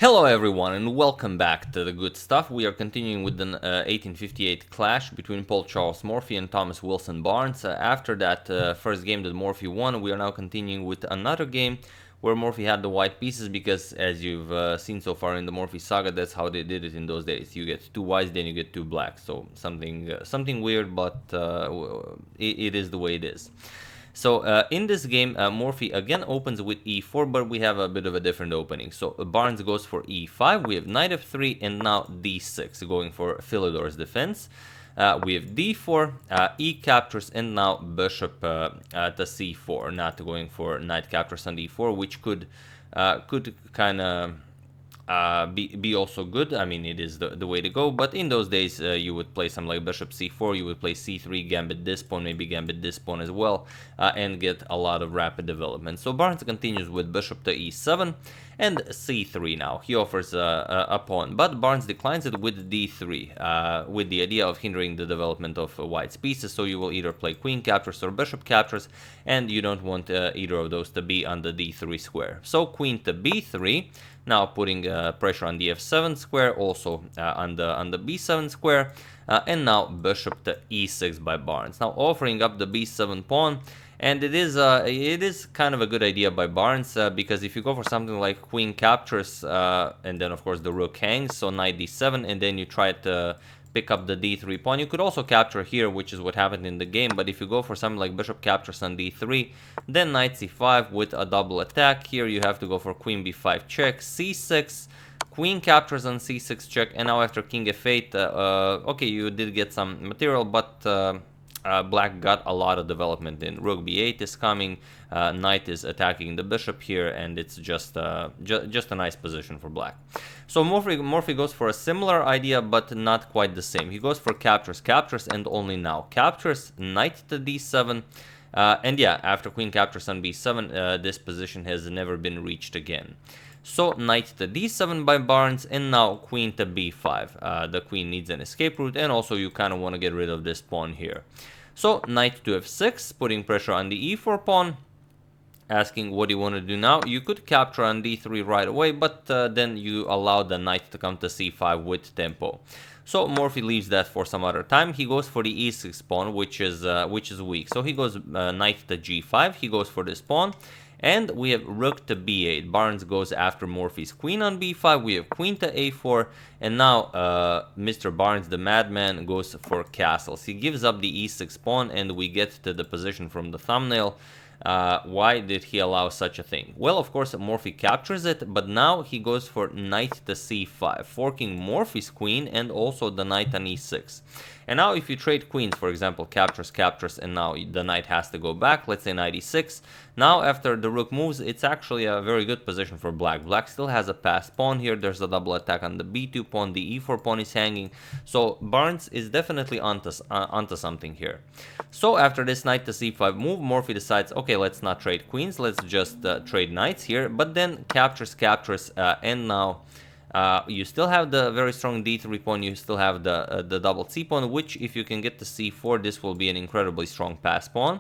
Hello everyone and welcome back to the good stuff. We are continuing with the 1858 clash between Paul Charles Morphy and Thomas Wilson Barnes. After that first game that Morphy won, we are now continuing with another game where Morphy had the white pieces because, as you've seen so far in the Morphy Saga, that's how they did it in those days. You get two whites, then you get two blacks. So something weird, but it is the way it is. So in this game, Morphy again opens with e4, but we have a bit of a different opening. So Barnes goes for e5, we have knight f3, and now d6, going for Philidor's defense. We have d4, e captures, and now bishop to c4, not going for knight captures on d4, which could kind of be also good. I mean, it is the way to go, but in those days you would play something like bishop c4, you would play c3, gambit this pawn, maybe gambit this pawn as well, and get a lot of rapid development. So Barnes continues with bishop to e7 and c3 now. He offers a pawn, but Barnes declines it with d3, with the idea of hindering the development of white's pieces, so you will either play queen captures or bishop captures, and you don't want either of those to be on the d3 square. So queen to b3, now putting pressure on the f7 square, also on the b7 square, and now bishop to e6 by Barnes. Now offering up the b7 pawn, and it is kind of a good idea by Barnes because if you go for something like queen captures and then of course the rook hangs, so knight d7, and then you try to pick up the d3 pawn. You could also capture here, which is what happened in the game, but if you go for something like bishop captures on d3, then knight c5 with a double attack. Here you have to go for queen b5 check, c6, queen captures on c6 check, and now after king f8, okay, you did get some material, but black got a lot of development in. Rook b8 is coming, knight is attacking the bishop here, and it's just a nice position for black. So Morphy goes for a similar idea, but not quite the same. He goes for captures, and only now captures, knight to d7, and yeah, after queen captures on b7, this position has never been reached again. So knight to d7 by Barnes, and now queen to b5. The queen needs an escape route, and also you kind of want to get rid of this pawn here. So knight to f6, putting pressure on the e4 pawn, asking what do you want to do now. You could capture on d3 right away, but then you allow the knight to come to c5 with tempo. So Morphy leaves that for some other time. He goes for the e6 pawn, which is weak. So he goes knight to g5. He goes for this pawn. And we have rook to b8. Barnes goes after Morphy's queen on b5. We have queen to a4. And now Mr. Barnes, the madman, goes for castles. He gives up the e6 pawn, and we get to the position from the thumbnail. Why did he allow such a thing? Well, of course, Morphy captures it, but now he goes for knight to c5, forking Morphy's queen and also the knight on e6. And now if you trade queens, for example, captures, and now the knight has to go back, let's say knight e6. Now after the rook moves, it's actually a very good position for black. Black still has a passed pawn here. There's a double attack on the b2 pawn. The e4 pawn is hanging. So Barnes is definitely onto something here. So after this knight to c5 move, Morphy decides, okay, let's not trade queens. Let's just trade knights here. But then captures, and now you still have the very strong d3 pawn, you still have the double c pawn, which if you can get to c4, this will be an incredibly strong pass pawn.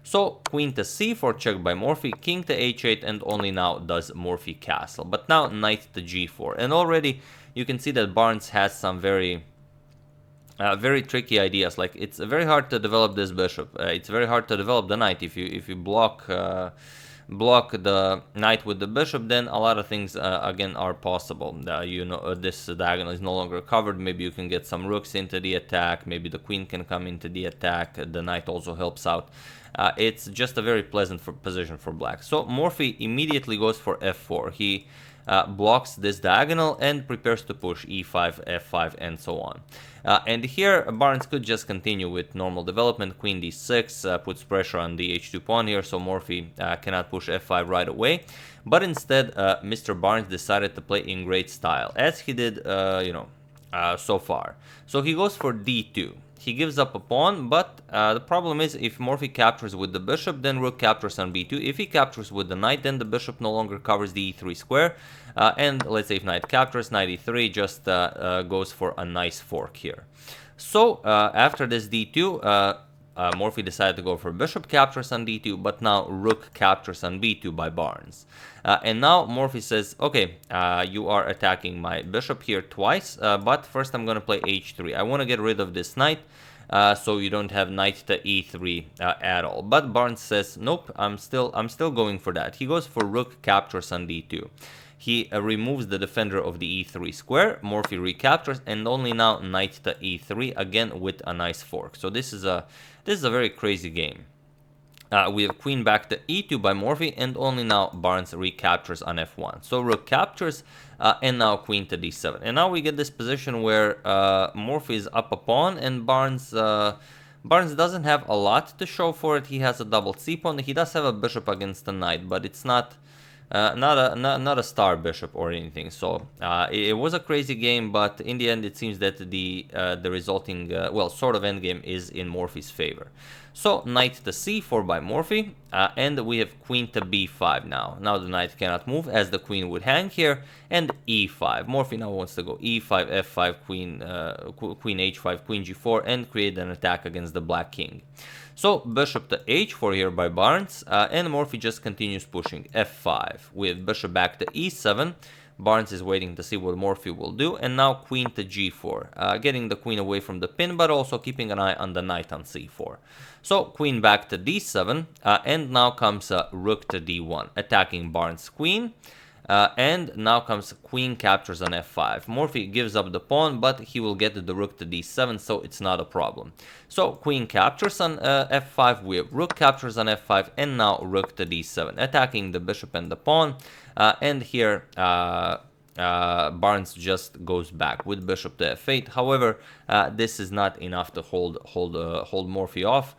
So queen to c4 check by Morphy, king to h8, and only now does Morphy castle. But now knight to g4, and already you can see that Barnes has some very tricky ideas. Like, it's very hard to develop this bishop. It's very hard to develop the knight. If you block the knight with the bishop, then a lot of things again are possible. This diagonal is no longer covered. Maybe you can get some rooks into the attack. Maybe the queen can come into the attack. The knight also helps out. It's just a very pleasant position for black. So Morphy immediately goes for f4. He blocks this diagonal and prepares to push e5, f5, and so on. And here Barnes could just continue with normal development. Queen d6 puts pressure on the h2 pawn here, so Morphy cannot push f5 right away. But instead, Mr. Barnes decided to play in great style, as he did, so far. So he goes for d2. He gives up a pawn, but the problem is if Morphy captures with the bishop, then rook captures on b2. If he captures with the knight, then the bishop no longer covers the e3 square. And let's say if knight captures, knight e3 just goes for a nice fork here. So after this d2, Morphy decided to go for bishop captures on d2, but now rook captures on b2 by Barnes. And now Morphy says, okay, you are attacking my bishop here twice, but first I'm going to play h3. I want to get rid of this knight, so you don't have knight to e3 at all. But Barnes says, nope, I'm still going for that. He goes for rook captures on d2. He removes the defender of the e3 square. Morphy recaptures, and only now knight to e3 again with a nice fork. So this is a very crazy game. We have queen back to e2 by Morphy, and only now Barnes recaptures on f1. So rook captures, and now queen to d7. And now we get this position where Morphy is up a pawn, and Barnes doesn't have a lot to show for it. He has a double c-pawn. He does have a bishop against the knight, but it's not a star bishop or anything. So it was a crazy game, but in the end it seems that the resulting well, sort of endgame is in Morphy's favor. So knight to c4 by Morphy, and we have queen to b5 now. Now the knight cannot move as the queen would hang here, and e5. Morphy now wants to go e5, f5, queen h5, queen g4, and create an attack against the black king. So bishop to h4 here by Barnes, and Morphy just continues pushing f5 with bishop back to e7. Barnes is waiting to see what Morphy will do, and now queen to g4, getting the queen away from the pin, but also keeping an eye on the knight on c4. So queen back to d7, and now comes rook to d1, attacking Barnes' queen. And now comes queen captures on f5. Morphy gives up the pawn, but he will get the rook to d7, so it's not a problem. So queen captures on f5, we have rook captures on f5, and now rook to d7, attacking the bishop and the pawn. And here Barnes just goes back with bishop to f8. However, this is not enough to hold Morphy off.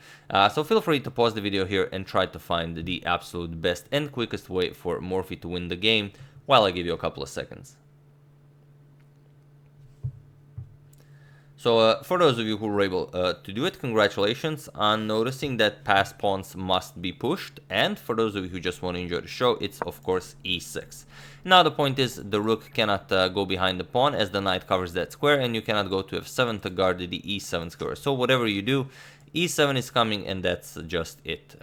So feel free to pause the video here and try to find the absolute best and quickest way for Morphy to win the game while I give you a couple of seconds. So for those of you who were able to do it, congratulations on noticing that passed pawns must be pushed. And for those of you who just want to enjoy the show, it's of course e6. Now the point is the rook cannot go behind the pawn as the knight covers that square, and you cannot go to f7 to guard the e7 square. So whatever you do, e7 is coming, and that's just it.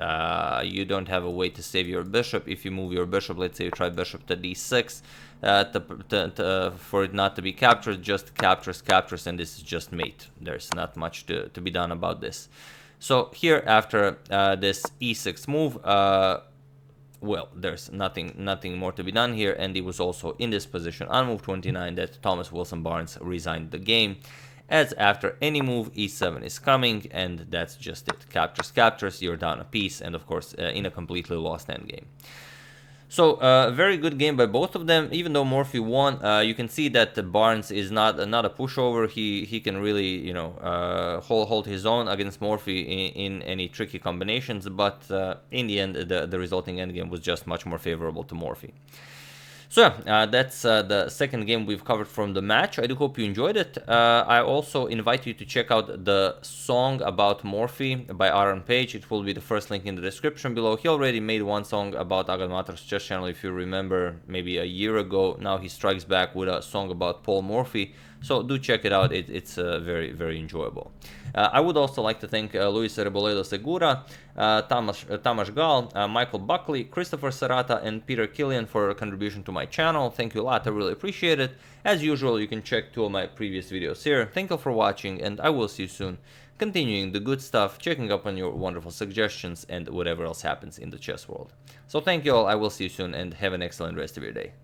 You don't have a way to save your bishop. If you move your bishop, let's say you try bishop to d6, for it not to be captured, just captures, and this is just mate. There's not much to be done about this. So here after this e6 move, well, there's nothing more to be done here, and it was also in this position on move 29 that Thomas Wilson Barnes resigned the game, as after any move e7 is coming, and that's just it. Captures, you're down a piece, and of course in a completely lost endgame. So very good game by both of them. Even though Morphy won, you can see that Barnes is not a pushover. He can really, you know, hold his own against Morphy in any tricky combinations. But in the end, the resulting endgame was just much more favorable to Morphy. So yeah, that's the second game we've covered from the match. I do hope you enjoyed it. I also invite you to check out the song about Morphy by Aaron Page. It will be the first link in the description below. He already made one song about AGADMATOR's chess channel, if you remember, maybe a year ago. Now he strikes back with a song about Paul Morphy. So do check it out. It's very, very enjoyable. I would also like to thank Luis Reboledo Segura, Tamas Gal, Michael Buckley, Christopher Serrata, and Peter Killian for a contribution to my channel. Thank you a lot. I really appreciate it. As usual, you can check 2 of my previous videos here. Thank you for watching, and I will see you soon. Continuing the good stuff, checking up on your wonderful suggestions, and whatever else happens in the chess world. So thank you all. I will see you soon, and have an excellent rest of your day.